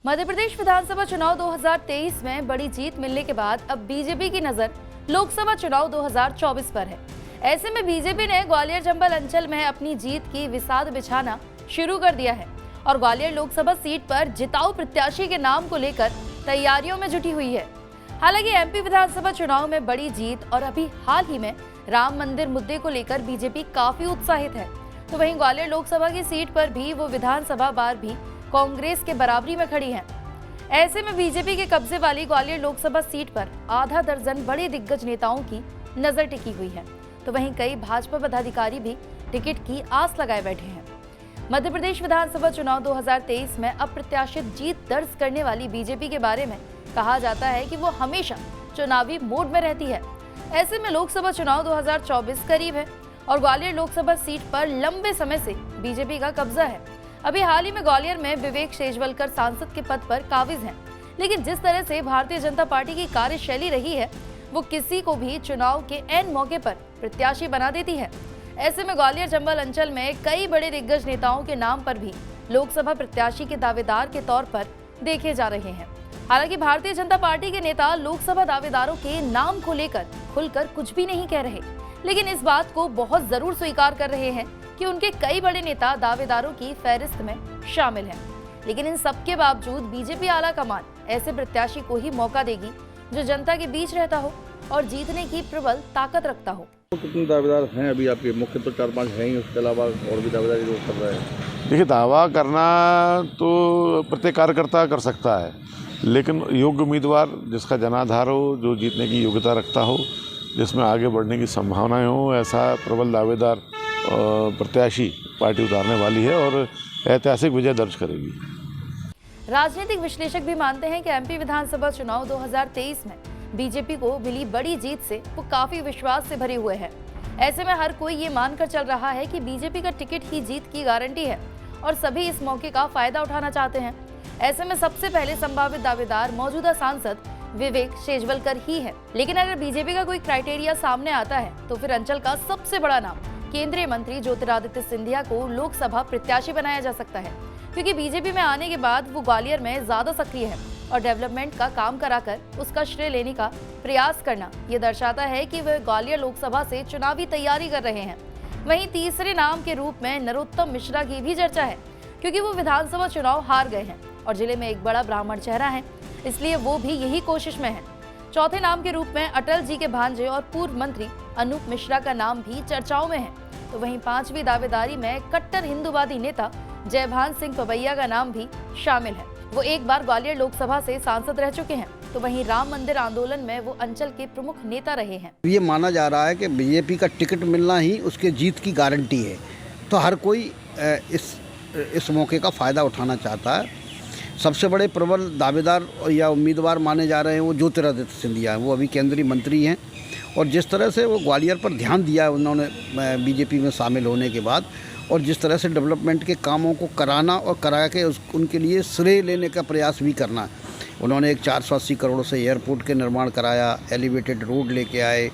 मध्य प्रदेश विधानसभा चुनाव 2023 में बड़ी जीत मिलने के बाद अब बीजेपी की नजर लोकसभा चुनाव 2024 पर है। ऐसे में बीजेपी ने ग्वालियर चंबल अंचल में अपनी जीत की विसाद बिछाना शुरू कर दिया है और ग्वालियर लोकसभा सीट पर जिताऊ प्रत्याशी के नाम को लेकर तैयारियों में जुटी हुई है। हालांकि एमपी विधानसभा चुनाव में बड़ी जीत और अभी हाल ही में राम मंदिर मुद्दे को लेकर बीजेपी काफी उत्साहित है, तो वहीं ग्वालियर लोकसभा की सीट पर भी वो विधानसभा बार भी कांग्रेस के बराबरी में खड़ी है। ऐसे में बीजेपी के कब्जे वाली ग्वालियर लोकसभा सीट पर आधा दर्जन बड़े दिग्गज नेताओं की नजर टिकी हुई है, तो वहीं कई भाजपा पदाधिकारी भी टिकट की आस लगाए बैठे हैं। मध्य प्रदेश विधानसभा चुनाव 2023 में अप्रत्याशित जीत दर्ज करने वाली बीजेपी के बारे में कहा जाता है कि वो हमेशा चुनावी मोड में रहती है। ऐसे में लोकसभा चुनाव 2024 करीब है और ग्वालियर लोकसभा सीट पर लंबे समय से बीजेपी का कब्जा है। अभी हाल ही में ग्वालियर में विवेक शेजवलकर सांसद के पद पर काबिज हैं, लेकिन जिस तरह से भारतीय जनता पार्टी की कार्यशैली रही है वो किसी को भी चुनाव के ऐन मौके पर प्रत्याशी बना देती है। ऐसे में ग्वालियर चंबल अंचल में कई बड़े दिग्गज नेताओं के नाम पर भी लोकसभा प्रत्याशी के दावेदार के तौर पर देखे जा रहे हैं। हालांकि भारतीय जनता पार्टी के नेता लोकसभा दावेदारों के नाम को लेकर खुलकर कुछ भी नहीं कह रहे, लेकिन इस बात को बहुत जरूर स्वीकार कर रहे हैं कि उनके कई बड़े नेता दावेदारों की फहरिस्त में शामिल हैं। लेकिन इन सब के बावजूद बीजेपी आला कमान ऐसे प्रत्याशी को ही मौका देगी जो जनता के बीच रहता हो और जीतने की प्रबल ताकत रखता हो। तो कितने दावेदार हैं अभी आपके? मुख्य तो 4-5 हैं ही, उसके अलावा और भी दावेदारी लोग कर रहे हैं। देखिए, दावा करना तो प्रत्येक कार्यकर्ता कर सकता है, लेकिन योग्य उम्मीदवार जिसका जनाधार हो, जो जीतने की योग्यता रखता हो, जिसमें आगे बढ़ने की संभावनाएं हो, ऐसा प्रबल दावेदार प्रत्याशी पार्टी उतारने वाली है और ऐतिहासिक विजय दर्ज करेगी। राजनीतिक विश्लेषक भी मानते हैं कि एमपी विधानसभा चुनाव 2023 में बीजेपी को मिली बड़ी जीत से वो काफी विश्वास से भरे हुए हैं। ऐसे में हर कोई ये मानकर चल रहा है कि बीजेपी का टिकट ही जीत की गारंटी है और सभी इस मौके का फायदा उठाना चाहते हैं। ऐसे में सबसे पहले संभावित दावेदार मौजूदा सांसद विवेक शेजवलकर ही है, लेकिन अगर बीजेपी का कोई क्राइटेरिया सामने आता है तो फिर अंचल का सबसे बड़ा नाम केंद्रीय मंत्री ज्योतिरादित्य सिंधिया को लोकसभा प्रत्याशी बनाया जा सकता है, क्योंकि बीजेपी में आने के बाद वो ग्वालियर में ज्यादा सक्रिय है और डेवलपमेंट का काम कराकर उसका श्रेय लेने का प्रयास करना ये दर्शाता है कि वे ग्वालियर लोकसभा से चुनावी तैयारी कर रहे हैं। वहीं तीसरे नाम के रूप में नरोत्तम मिश्रा की भी चर्चा है, क्योंकि वो विधानसभा चुनाव हार गए हैं और जिले में एक बड़ा ब्राह्मण चेहरा है, इसलिए वो भी यही कोशिश में है। चौथे नाम के रूप में अटल जी के भांजे और पूर्व मंत्री अनूप मिश्रा का नाम भी चर्चाओं में है। तो वहीं पांचवी दावेदारी में कट्टर हिंदूवादी नेता जयभान सिंह पवैया का नाम भी शामिल है। वो एक बार ग्वालियर लोकसभा से सांसद रह चुके हैं, तो वहीं राम मंदिर आंदोलन में वो अंचल के प्रमुख नेता रहे हैं। ये माना जा रहा है कि बीजेपी का टिकट मिलना ही उसके जीत की गारंटी है, तो हर कोई इस मौके का फ़ायदा उठाना चाहता है। सबसे बड़े प्रबल दावेदार या उम्मीदवार माने जा रहे हैं वो ज्योतिरादित्य सिंधिया हैं। वो अभी केंद्रीय मंत्री हैं और जिस तरह से वो ग्वालियर पर ध्यान दिया उन्होंने बीजेपी में शामिल होने के बाद, और जिस तरह से डेवलपमेंट के कामों को कराना और करा के उनके लिए श्रेय लेने का प्रयास भी करना। उन्होंने एक 480 करोड़ से एयरपोर्ट के निर्माण कराया, एलिवेटेड रोड लेके आए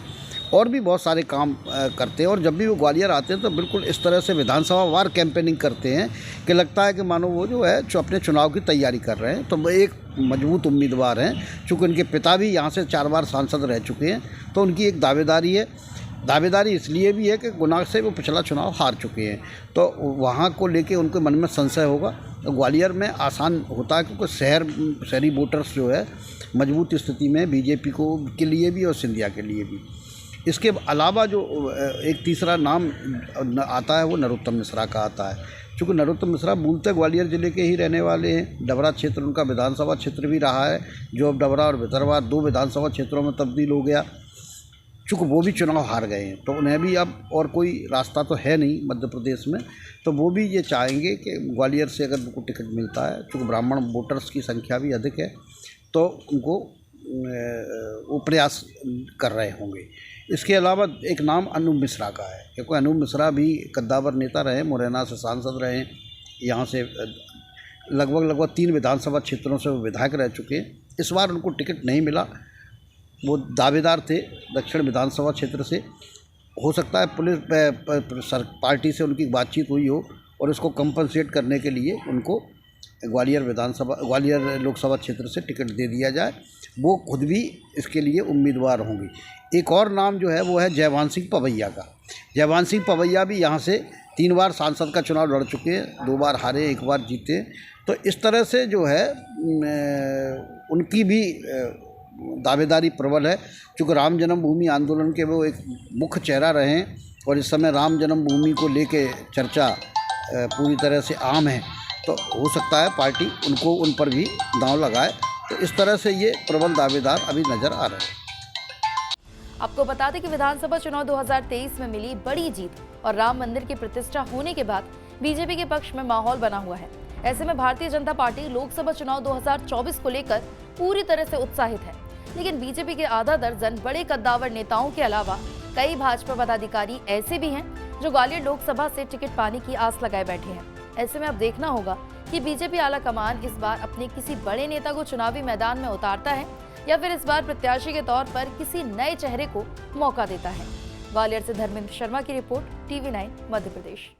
और भी बहुत सारे काम करते हैं। और जब भी वो ग्वालियर आते हैं तो बिल्कुल इस तरह से विधानसभा वार कैंपेनिंग करते हैं कि लगता है कि मानो वो जो है जो अपने चुनाव की तैयारी कर रहे हैं। तो वो एक मजबूत उम्मीदवार हैं, चूँकि उनके पिता भी यहाँ से 4 बार सांसद रह चुके हैं, तो उनकी एक दावेदारी है। दावेदारी इसलिए भी है कि गुना से वो पिछला चुनाव हार चुके हैं, तो वहाँ को लेके उनके मन में संशय होगा। तो ग्वालियर में आसान होता है क्योंकि शहरी वोटर्स जो है मजबूत स्थिति में बीजेपी को के लिए भी और सिंधिया के लिए भी। इसके अलावा जो एक तीसरा नाम आता है वो नरोत्तम मिश्रा का आता है, क्योंकि नरोत्तम मिश्रा मूलतः ग्वालियर ज़िले के ही रहने वाले हैं। डबरा क्षेत्र उनका विधानसभा क्षेत्र भी रहा है, जो अब डबरा और भितरवा 2 विधानसभा क्षेत्रों में तब्दील हो गया। चूँकि वो भी चुनाव हार गए हैं तो उन्हें भी अब और कोई रास्ता तो है नहीं मध्य प्रदेश में, तो वो भी ये चाहेंगे कि ग्वालियर से अगर उनको टिकट मिलता है, क्योंकि ब्राह्मण वोटर्स की संख्या भी अधिक है, तो उनको वो प्रयास कर रहे होंगे। इसके अलावा एक नाम अनूप मिश्रा का है, क्योंकि अनूप मिश्रा भी कद्दावर नेता रहे, मुरैना से सांसद रहे, यहाँ से लगभग 3 विधानसभा क्षेत्रों से वो विधायक रह चुके हैं। इस बार उनको टिकट नहीं मिला। वो दावेदार थे दक्षिण विधानसभा क्षेत्र से। हो सकता है पुलिस पार्टी से उनकी बातचीत हुई हो और इसको कंपनसेट करने के लिए उनको ग्वालियर लोकसभा क्षेत्र से टिकट दे दिया जाए। वो खुद भी इसके लिए उम्मीदवार होंगी। एक और नाम जो है वो है जयभान सिंह पवैया का। जयभान सिंह पवैया भी यहाँ से 3 बार सांसद का चुनाव लड़ चुके हैं, 2 बार हारे, 1 बार जीते। तो इस तरह से जो है उनकी भी दावेदारी प्रबल है, क्योंकि राम जन्मभूमि आंदोलन के वो एक मुख्य चेहरा रहे हैं और इस समय राम जन्मभूमि को लेके चर्चा पूरी तरह से आम है। तो हो सकता है पार्टी उन पर भी दांव लगाए। तो इस तरह से ये प्रबल दावेदार अभी नज़र आ रहे हैं। आपको बता दें कि विधानसभा चुनाव 2023 में मिली बड़ी जीत और राम मंदिर की प्रतिष्ठा होने के बाद बीजेपी के पक्ष में माहौल बना हुआ है। ऐसे में भारतीय जनता पार्टी लोकसभा चुनाव 2024 को लेकर पूरी तरह से उत्साहित है। लेकिन बीजेपी के आधा दर्जन बड़े कद्दावर नेताओं के अलावा कई भाजपा पदाधिकारी ऐसे भी हैं जो ग्वालियर लोकसभा से टिकट पाने की आस लगाए बैठे हैं। ऐसे में अब देखना होगा कि बीजेपी आला कमान इस बार अपने किसी बड़े नेता को चुनावी मैदान में उतारता है या फिर इस बार प्रत्याशी के तौर पर किसी नए चेहरे को मौका देता है। ग्वालियर से धर्मेंद्र शर्मा की रिपोर्ट, TV9 मध्य प्रदेश।